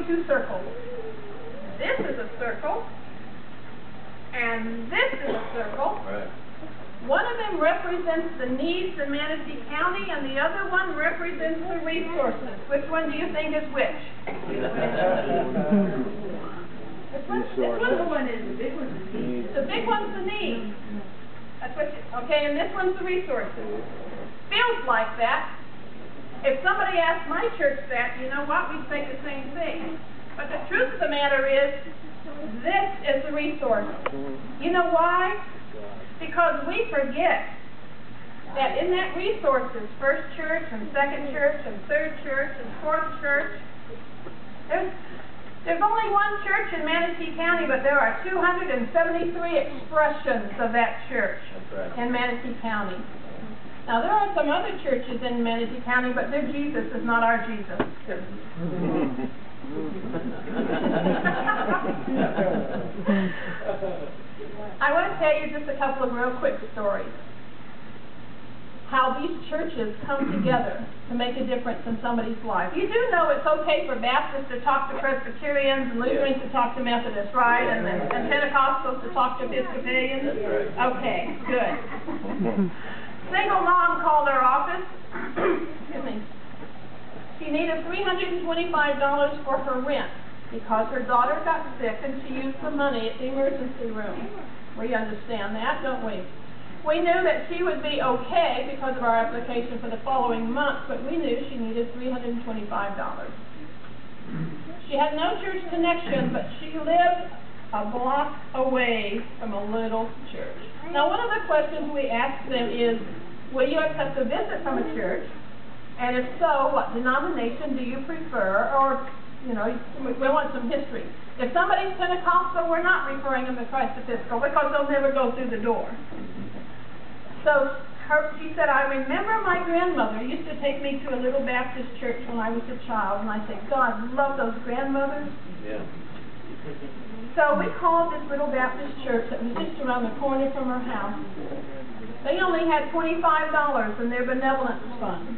two circles. This is a circle, and this is a circle. Right. One of them represents the needs in Manatee County, and the other one represents the resources. Which one do you think is which? This one is the big one's the need. The big one's the need. That's what okay, and this one's the resources. Feels like that. If somebody asked my church that, you know what, we'd say the same thing. But the truth of the matter is, this is the resource. You know why? Because we forget that in that resources, first church and second church and third church and fourth church, there's only one church in Manatee County, but there are 273 expressions of that church in Manatee County. Now, there are some other churches in Manatee County, but their Jesus is not our Jesus. I want to tell you just a couple of real quick stories. How these churches come together to make a difference in somebody's life. You do know it's okay for Baptists to talk to Presbyterians and Lutherans to talk to Methodists, right? And Pentecostals to talk to Episcopalians? Right. Okay, good. Single mom called our office. Excuse me. She needed $325 for her rent because her daughter got sick and she used the money at the emergency room. We understand that, don't we? We knew that she would be okay because of our application for the following month, but we knew she needed $325. She had no church connection, but she lived a block away from a little church. Now, one of the questions we asked them is, will you accept a visit from a church? And if so, what denomination do you prefer? Or, you know, we want some history. If somebody's Pentecostal, we're not referring them to Christ Episcopal because they'll never go through the door. So she said, I remember my grandmother used to take me to a little Baptist church when I was a child, and I said, God, love those grandmothers. Yeah. So we called this little Baptist church that was just around the corner from her house. They only had $25 in their benevolence fund,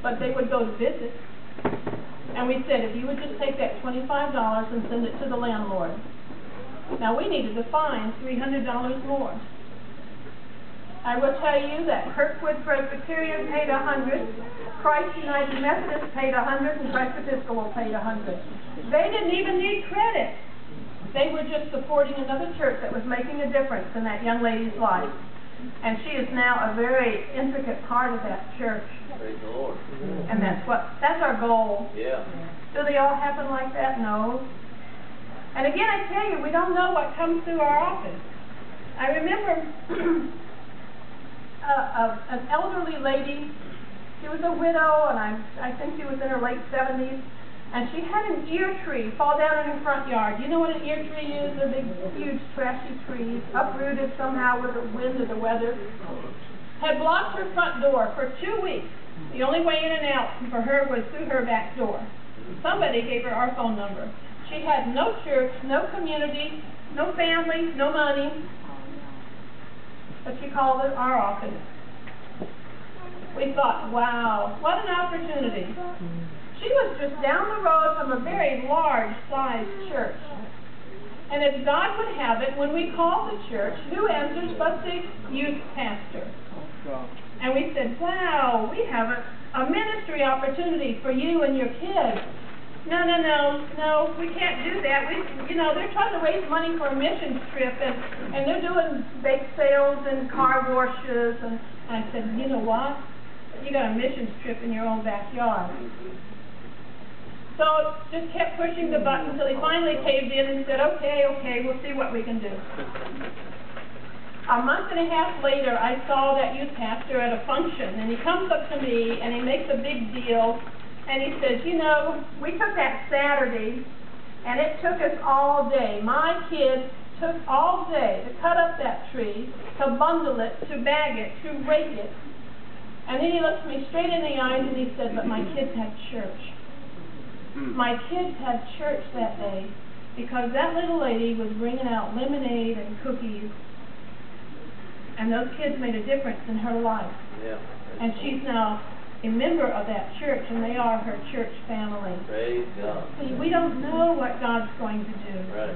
but they would go to visit. And we said, if you would just take that $25 and send it to the landlord. Now we needed to find $300 more. I will tell you that Kirkwood Presbyterian paid $100, Christ United Methodist paid $100, and Christ Episcopal paid $100. They didn't even need credit. They were just supporting another church that was making a difference in that young lady's life. And she is now a very intricate part of that church. Praise the Lord. And that's our goal. Yeah. Do they all happen like that? No. And again, I tell you, we don't know what comes through our office. I remember an elderly lady. She was a widow, and I think she was in her late 70s, and she had an ear tree fall down in her front yard. You know what an ear tree is? A big, huge, trashy tree, uprooted somehow with the wind or the weather. Had blocked her front door for 2 weeks. The only way in and out for her was through her back door. Somebody gave her our phone number. She had no church, no community, no family, no money. But she called it our office. We thought, wow, what an opportunity. She was just down the road from a very large-sized church. And if God would have it, when we called the church, who answers but the youth pastor? And we said, wow, we have a ministry opportunity for you and your kids. No, we can't do that. They're trying to raise money for a missions trip, and they're doing bake sales and car washes. And I said, you know what? You got a missions trip in your own backyard. So just kept pushing the button until he finally caved in and said, okay, we'll see what we can do. A month and a half later, I saw that youth pastor at a function, and he comes up to me, and he makes a big deal. And he says, you know, we took that Saturday, and it took us all day. My kids took all day to cut up that tree, to bundle it, to bag it, to rake it. And then he looked me straight in the eyes and he said, but my kids had church. My kids had church that day because that little lady was bringing out lemonade and cookies. And those kids made a difference in her life. Yeah. And she's now a member of that church, and they are her church family. Praise God. See, we don't know what God's going to do. Right.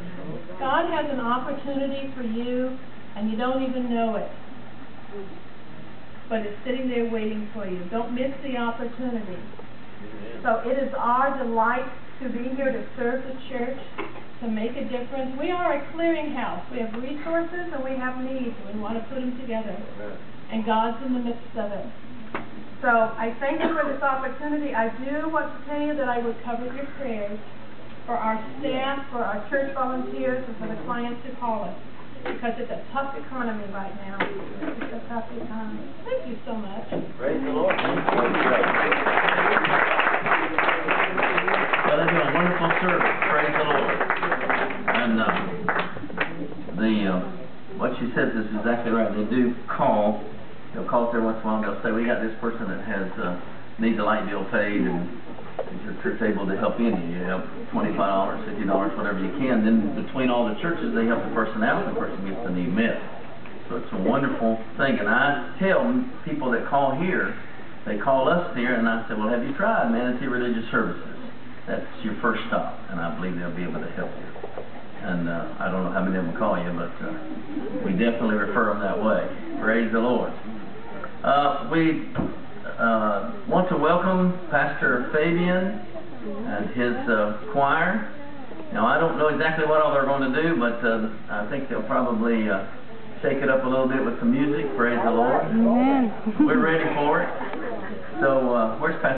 God has an opportunity for you, and you don't even know it. But it's sitting there waiting for you. Don't miss the opportunity. Amen. So it is our delight to be here to serve the church, to make a difference. We are a clearinghouse. We have resources and we have needs, and we want to put them together. Right. And God's in the midst of it. So I thank you for this opportunity. I do want to tell you that I would cover your prayers for our staff, for our church volunteers, and for the clients who call us. Because it's a tough economy right now. It's a tough economy. Thank you so much. Praise the Lord. Well, they do a wonderful service. Praise the Lord. And what she says is exactly right. They do call. They'll call us every once in a while and they'll say, we got this person that has needs a light bill paid, and is your church able to help any? You help $25, $50, whatever you can. Then between all the churches, they help the person out, and the person gets the need met. So it's a wonderful thing. And I tell people that call here, they call us here, and I say, well, have you tried Manatee Religious Services? That's your first stop, and I believe they'll be able to help you. And I don't know how many of them call you, but we definitely refer them that way. Praise the Lord. We want to welcome Pastor Fabian and his choir. Now, I don't know exactly what all they're going to do, but I think they'll probably shake it up a little bit with some music. Praise the Lord. Amen. We're ready for it. So, where's Pastor?